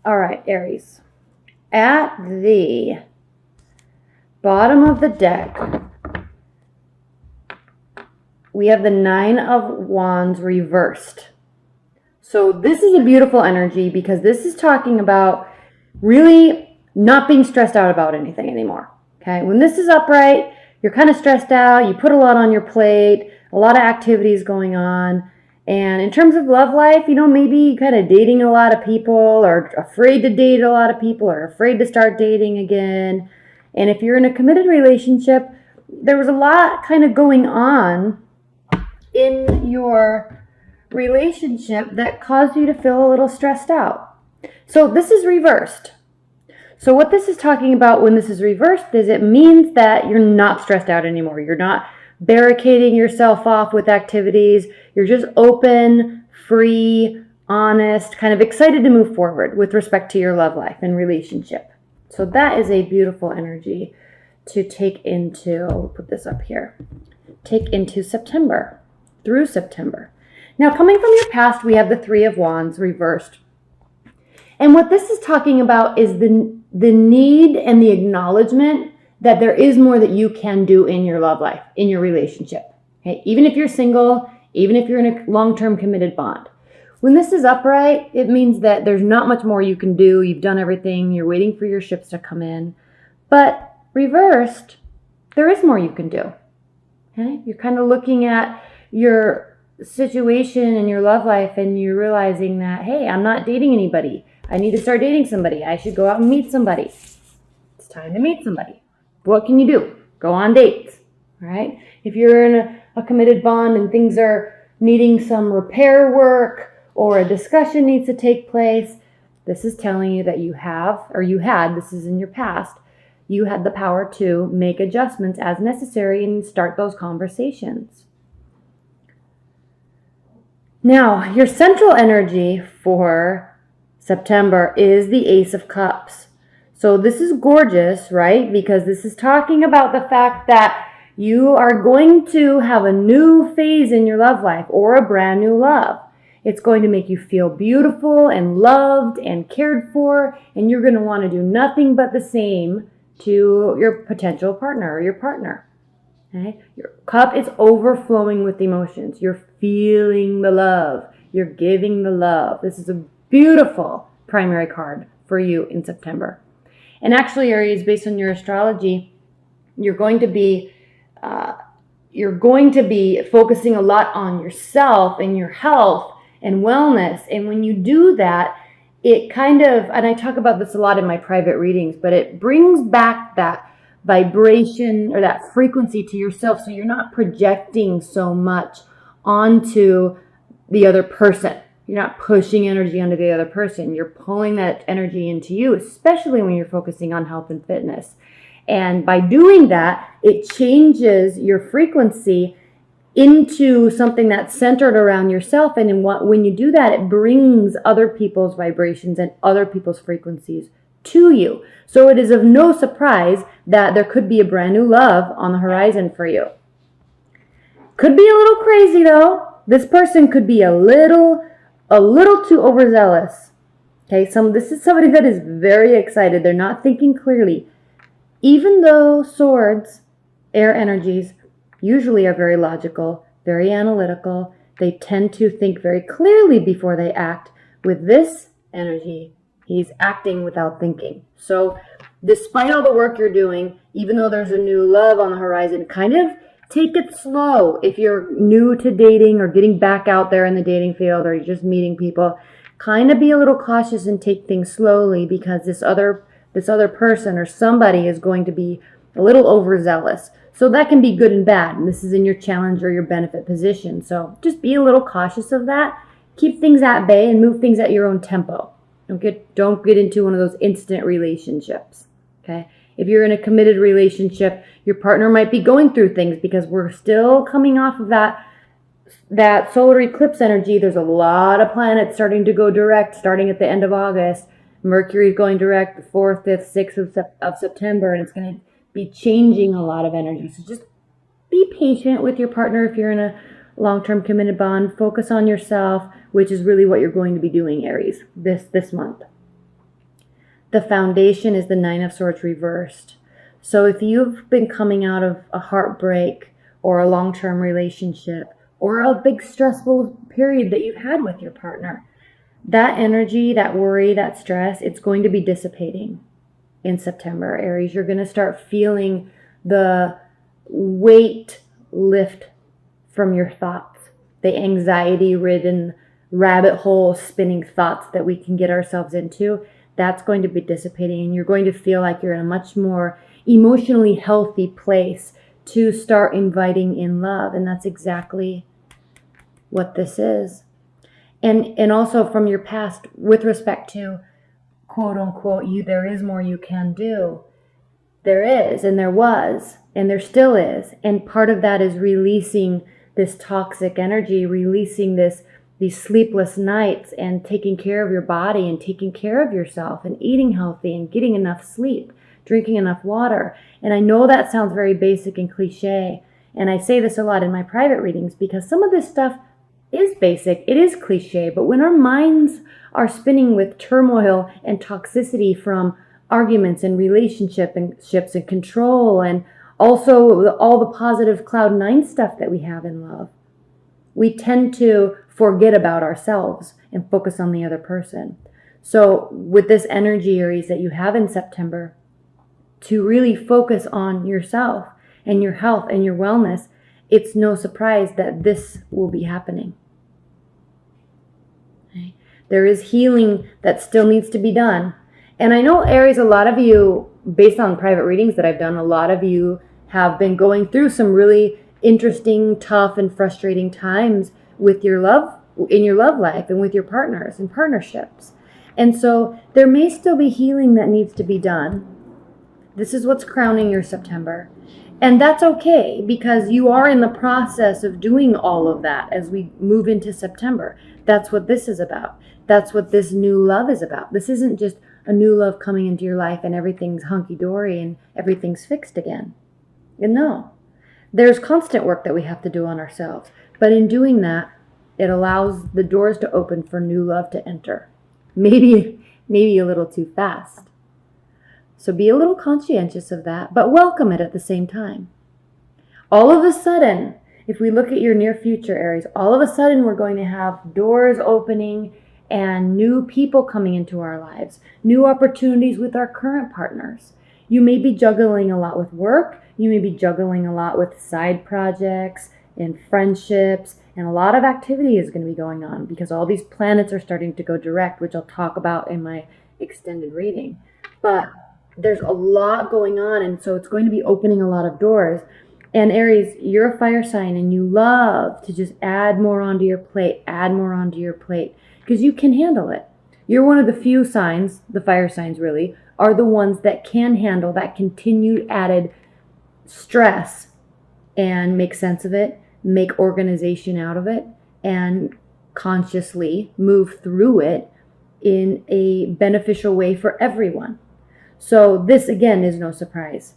All right, Aries. At the bottom of the deck, we have the Nine of Wands reversed. So this is a beautiful energy because this is talking about really not being stressed out about anything anymore. Okay, when this is upright, you're kind of stressed out, you put a lot on your plate, a lot of activities going on. And in terms of love life, maybe kind of dating a lot of people or afraid to date a lot of people or afraid to start dating again. And if you're in a committed relationship, there was a lot kind of going on in your relationship that caused you to feel a little stressed out. So this is reversed. So what this is talking about when this is reversed is it means that you're not stressed out anymore. You're not barricading yourself off with activities. You're just open, free, honest, kind of excited to move forward with respect to your love life and relationship. So that is a beautiful energy to take into, I'll put this up here, take into September, through September. Now, coming from your past, we have the Three of Wands reversed. And what this is talking about is the need and the acknowledgement that there is more that you can do in your love life, in your relationship. Okay? Even if you're single, even if you're in a long-term committed bond. When this is upright, it means that there's not much more you can do. You've done everything. You're waiting for your ships to come in. But reversed, there is more you can do. Okay? You're kind of looking at your situation in your love life and you're realizing that, hey, I'm not dating anybody. I need to start dating somebody. I should go out and meet somebody. It's time to meet somebody. What can you do? Go on dates, right? If you're in a committed bond and things are needing some repair work or a discussion needs to take place, this is telling you that you have, or you had, this is in your past, you had the power to make adjustments as necessary and start those conversations. Now, your central energy for September is the Ace of Cups. So this is gorgeous, right? Because this is talking about the fact that you are going to have a new phase in your love life or a brand new love. It's going to make you feel beautiful and loved and cared for, and you're going to want to do nothing but the same to your potential partner or your partner. Okay? Your cup is overflowing with emotions. You're feeling the love. You're giving the love. This is a beautiful primary card for you in September. And actually, Aries, based on your astrology, you're going to be focusing a lot on yourself and your health and wellness. And when you do that, it kind of, and I talk about this a lot in my private readings, but it brings back that vibration or that frequency to yourself, so you're not projecting so much onto the other person. You're not pushing energy onto the other person. You're pulling that energy into you, especially when you're focusing on health and fitness. And by doing that, it changes your frequency into something that's centered around yourself. And when you do that, it brings other people's vibrations and other people's frequencies to you. So it is of no surprise that there could be a brand new love on the horizon for you. Could be a little crazy though. This person could be a little too overzealous. Okay, this is somebody that is very excited. They're not thinking clearly. Even though swords, air energies, usually are very logical, very analytical, they tend to think very clearly before they act. With this energy, he's acting without thinking. So despite all the work you're doing, even though there's a new love on the horizon, kind of take it slow. If you're new to dating or getting back out there in the dating field or you're just meeting people, kind of be a little cautious and take things slowly, because this other person or somebody is going to be a little overzealous. So that can be good and bad. And this is in your challenge or your benefit position. So just be a little cautious of that. Keep things at bay and move things at your own tempo. Don't get into one of those instant relationships. Okay? If you're in a committed relationship, your partner might be going through things, because we're still coming off of that solar eclipse energy. There's a lot of planets starting to go direct starting at the end of August. Mercury's going direct the 4th, 5th, 6th of September, and it's going to be changing a lot of energy. So just be patient with your partner if you're in a long-term committed bond. Focus on yourself, which is really what you're going to be doing, Aries, this month. the foundation is the Nine of Swords reversed. So if you've been coming out of a heartbreak or a long-term relationship or a big stressful period that you've had with your partner, that energy, that worry, that stress, it's going to be dissipating in September. Aries, you're going to start feeling the weight lift from your thoughts, the anxiety-ridden rabbit hole spinning thoughts that we can get ourselves into. That's going to be dissipating, and you're going to feel like you're in a much more emotionally healthy place to start inviting in love. And that's exactly what this is. And also from your past, with respect to quote unquote, there is more you can do. There is, and there was, and there still is. And part of that is releasing this toxic energy, releasing these sleepless nights, and taking care of your body and taking care of yourself and eating healthy and getting enough sleep, drinking enough water. And I know that sounds very basic and cliche. And I say this a lot in my private readings because some of this stuff is basic, it is cliche, but when our minds are spinning with turmoil and toxicity from arguments and relationships and control, and also all the positive cloud nine stuff that we have in love, we tend to forget about ourselves and focus on the other person. So with this energy, Aries, that you have in September, to really focus on yourself and your health and your wellness, it's no surprise that this will be happening. Okay. There is healing that still needs to be done. And I know, Aries, a lot of you, based on private readings that I've done, a lot of you have been going through some really interesting, tough, and frustrating times with your love, in your love life, and with your partners and partnerships. And so there may still be healing that needs to be done. This is what's crowning your September. And that's okay, because you are in the process of doing all of that as we move into September. That's what this is about. That's what this new love is about. This isn't just a new love coming into your life and everything's hunky-dory and everything's fixed again. And no. There's constant work that we have to do on ourselves. But in doing that, it allows the doors to open for new love to enter. Maybe a little too fast. So be a little conscientious of that, but welcome it at the same time. All of a sudden, if we look at your near future, Aries, all of a sudden we're going to have doors opening and new people coming into our lives, new opportunities with our current partners. You may be juggling a lot with work. You may be juggling a lot with side projects and friendships, and a lot of activity is going to be going on because all these planets are starting to go direct, which I'll talk about in my extended reading. But there's a lot going on, and so it's going to be opening a lot of doors. And Aries, you're a fire sign, and you love to just add more onto your plate, because you can handle it. You're one of the few signs, the fire signs really, are the ones that can handle that continued added stress and make sense of it, make organization out of it, and consciously move through it in a beneficial way for everyone. So this, again, is no surprise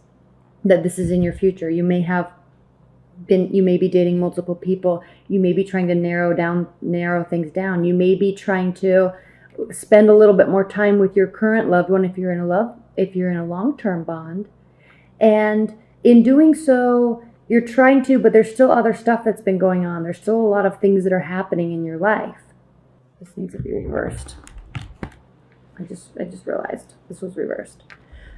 that this is in your future. You may be dating multiple people. You may be trying to narrow things down. You may be trying to spend a little bit more time with your current loved one if you're in a long-term bond. And in doing so, you're trying to, but there's still other stuff that's been going on. There's still a lot of things that are happening in your life. This needs to be reversed. I just realized this was reversed.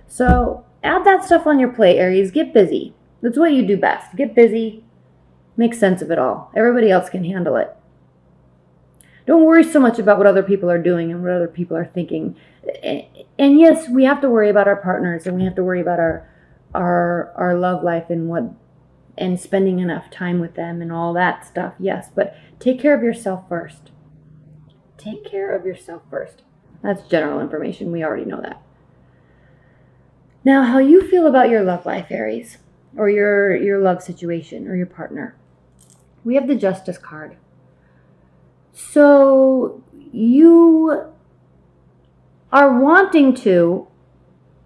So add that stuff on your plate, Aries. Get busy. That's what you do best. Get busy. Make sense of it all. Everybody else can handle it. Don't worry so much about what other people are doing and what other people are thinking. And yes, we have to worry about our partners, and we have to worry about our love life and spending enough time with them and all that stuff. Yes, but take care of yourself first. Take care of yourself first. That's general information. We already know that. Now, how you feel about your love life, Aries, or your love situation or your partner. We have the Justice card. So you are wanting to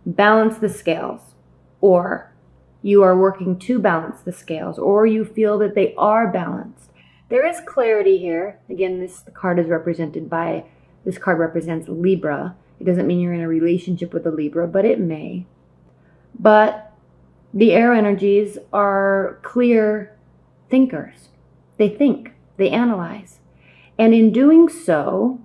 balance the scales, or you are working to balance the scales, or you feel that they are balanced. There is clarity here. Again, this card represents Libra, It doesn't mean you're in a relationship with a Libra, but it may. But the air energies are clear thinkers. They think, they analyze. And in doing so,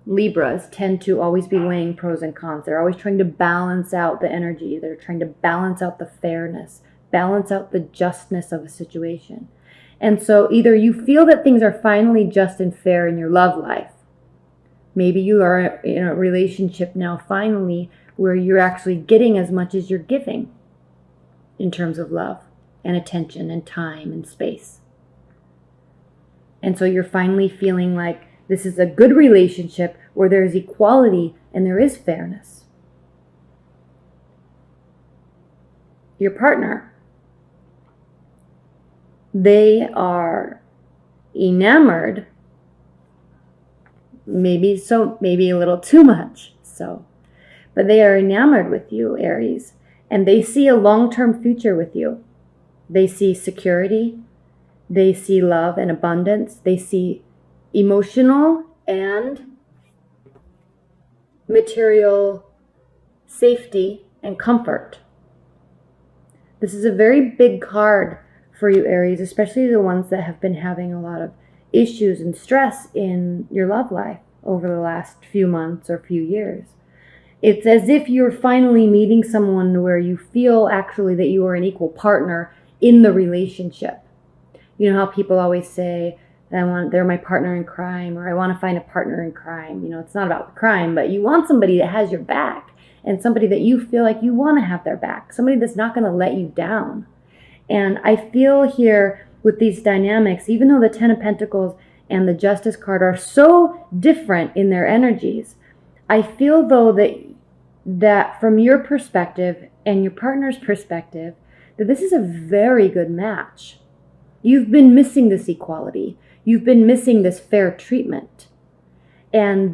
Libras tend to always be weighing pros and cons. They're always trying to balance out the energy. They're trying to balance out the fairness, balance out the justness of a situation. And so either you feel that things are finally just and fair in your love life. Maybe you are in a relationship now finally where you're actually getting as much as you're giving in terms of love and attention and time and space. And so you're finally feeling like this is a good relationship where there is equality and there is fairness. Your partner, they are enamored, maybe a little too much so, but they are enamored with you, Aries, and they see a long-term future with you. They see security, they see love and abundance, they see emotional and material safety and comfort. This is a very big card for you, Aries, especially the ones that have been having a lot of issues and stress in your love life over the last few months or few years. It's as if you're finally meeting someone where you feel actually that you are an equal partner in the relationship. You know how people always say, they're my partner in crime, or I want to find a partner in crime. You know, it's not about the crime, but you want somebody that has your back and somebody that you feel like you want to have their back, somebody that's not going to let you down. And I feel here with these dynamics, even though the Ten of Pentacles and the Justice card are so different in their energies, I feel though that from your perspective and your partner's perspective, that this is a very good match. You've been missing this equality. You've been missing this fair treatment. And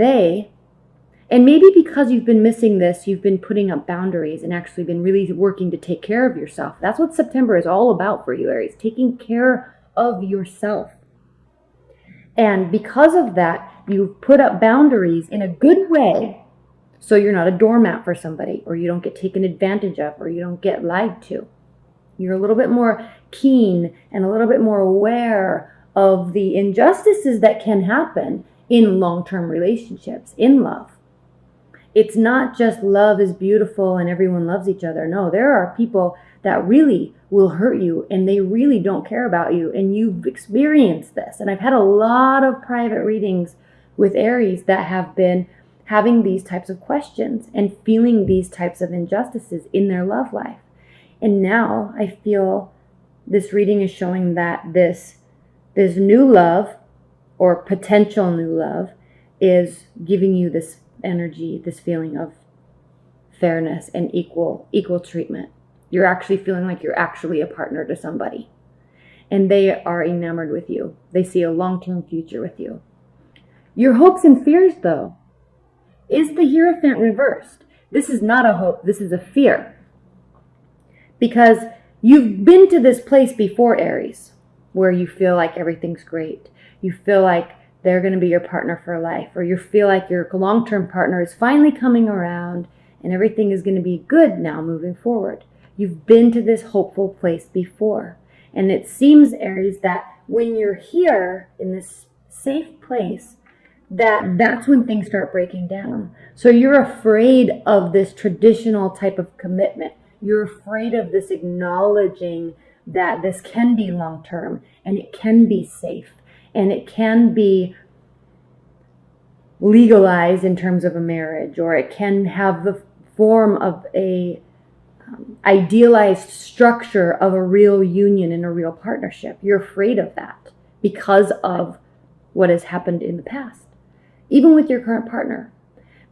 maybe because you've been missing this, you've been putting up boundaries and actually been really working to take care of yourself. That's what September is all about for you, Aries, taking care of yourself. And because of that, you've put up boundaries in a good way, so you're not a doormat for somebody, or you don't get taken advantage of, or you don't get lied to. You're a little bit more keen and a little bit more aware of the injustices that can happen in long-term relationships, in love. It's not just love is beautiful and everyone loves each other. No, there are people that really will hurt you and they really don't care about you, and you've experienced this. And I've had a lot of private readings with Aries that have been having these types of questions and feeling these types of injustices in their love life. And now I feel this reading is showing that this new love or potential new love is giving you this energy, this feeling of fairness and equal treatment. You're actually feeling like you're actually a partner to somebody. And they are enamored with you. They see a long-term future with you. Your hopes and fears, though, is the Hierophant reversed. This is not a hope. This is a fear. Because you've been to this place before, Aries, where you feel like everything's great. You feel like they're going to be your partner for life, or you feel like your long-term partner is finally coming around and everything is going to be good now moving forward. You've been to this hopeful place before. And it seems, Aries, that when you're here in this safe place, that's when things start breaking down. So you're afraid of this traditional type of commitment. You're afraid of this acknowledging that this can be long-term and it can be safe and it can be legalized in terms of a marriage, or it can have the form of a idealized structure of a real union and a real partnership. You're afraid of that because of what has happened in the past, even with your current partner.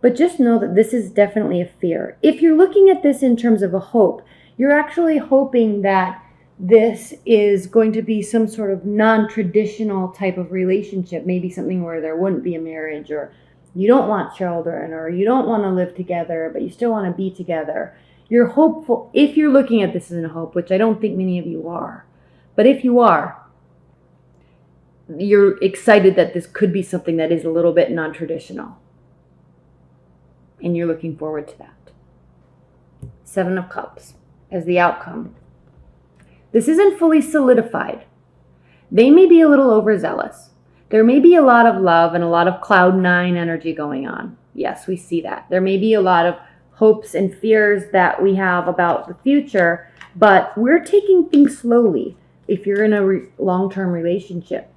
But just know that this is definitely a fear. If you're looking at this in terms of a hope, you're actually hoping that this is going to be some sort of non-traditional type of relationship, maybe something where there wouldn't be a marriage, or you don't want children, or you don't want to live together, but you still want to be together. You're hopeful, if you're looking at this as a hope, which I don't think many of you are, but if you are, you're excited that this could be something that is a little bit non-traditional. and you're looking forward to that. 7 of Cups as the outcome. This isn't fully solidified. They may be a little overzealous. There may be a lot of love and a lot of cloud 9 energy going on. Yes, we see that. There may be a lot of hopes and fears that we have about the future, but we're taking things slowly if you're in a long-term relationship.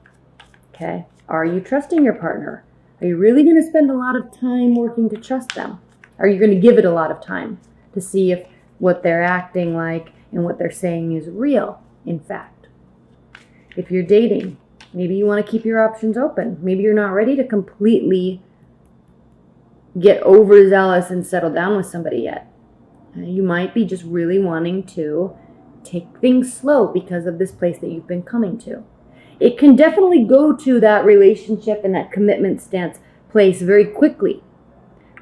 Okay? Are you trusting your partner? Are you really going to spend a lot of time working to trust them? Are you going to give it a lot of time to see if what they're acting like and what they're saying is real, in fact? If you're dating, maybe you want to keep your options open. Maybe you're not ready to completely get overzealous and settle down with somebody yet. You might be just really wanting to take things slow because of this place that you've been coming to. It can definitely go to that relationship and that commitment stance place very quickly.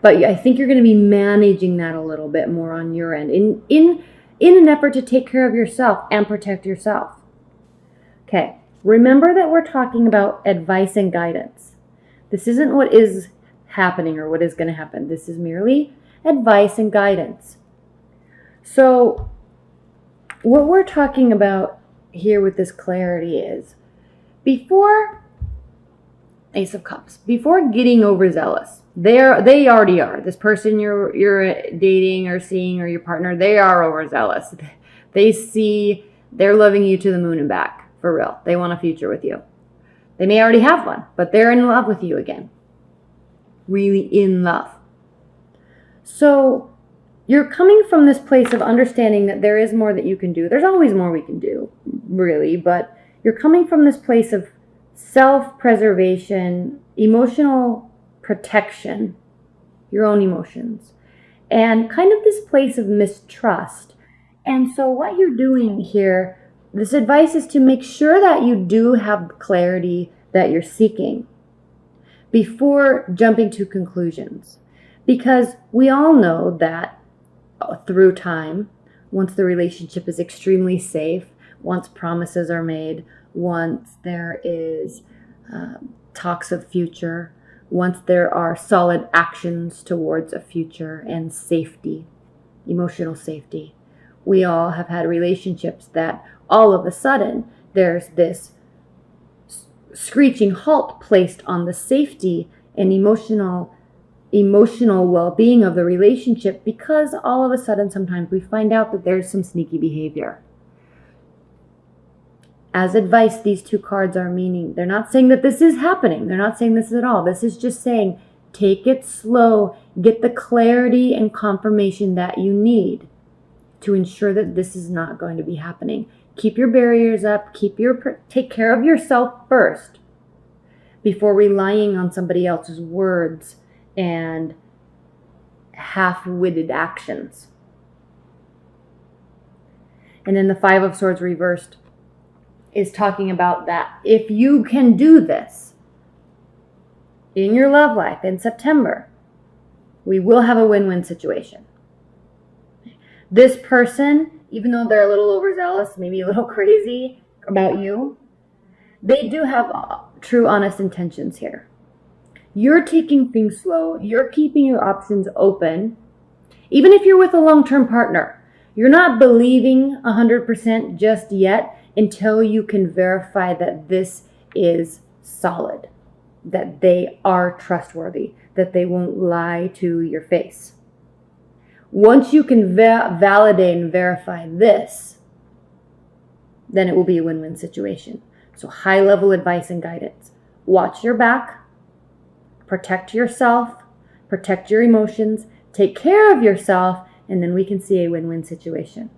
But I think you're going to be managing that a little bit more on your end in an effort to take care of yourself and protect yourself. Okay, remember that we're talking about advice and guidance. This isn't what is happening or what is going to happen. This is merely advice and guidance. So what we're talking about here with this clarity is before Ace of Cups, before getting overzealous, they already are. This person you're dating or seeing or your partner, they are overzealous. They're loving you to the moon and back. For real. They want a future with you. They may already have one, but they're in love with you again. Really in love. So you're coming from this place of understanding that there is more that you can do. There's always more we can do, really, but you're coming from this place of self-preservation, emotional protection, your own emotions, and kind of this place of mistrust. And so what you're doing here, this advice is to make sure that you do have the clarity that you're seeking before jumping to conclusions. Because we all know that through time, once the relationship is extremely safe, once promises are made, once there is talks of future, once there are solid actions towards a future and safety, emotional safety, we all have had relationships that all of a sudden there's this screeching halt placed on the safety and emotional well-being of the relationship, because all of a sudden sometimes we find out that there's some sneaky behavior. As advice, these 2 cards are meaning, they're not saying that this is happening. They're not saying this at all. This is just saying, take it slow, get the clarity and confirmation that you need to ensure that this is not going to be happening. Keep your barriers up, take care of yourself first before relying on somebody else's words and half-witted actions. And then the 5 of Swords reversed is talking about that if you can do this in your love life in September, we will have a win-win situation. This person, even though they're a little overzealous, maybe a little crazy about you, they do have true, honest intentions here. You're taking things slow. You're keeping your options open. Even if you're with a long-term partner, you're not believing 100% just yet until you can verify that this is solid, that they are trustworthy, that they won't lie to your face. Once you can validate and verify this, then it will be a win-win situation. So high-level advice and guidance. Watch your back. Protect yourself. Protect your emotions. Take care of yourself. And then we can see a win-win situation.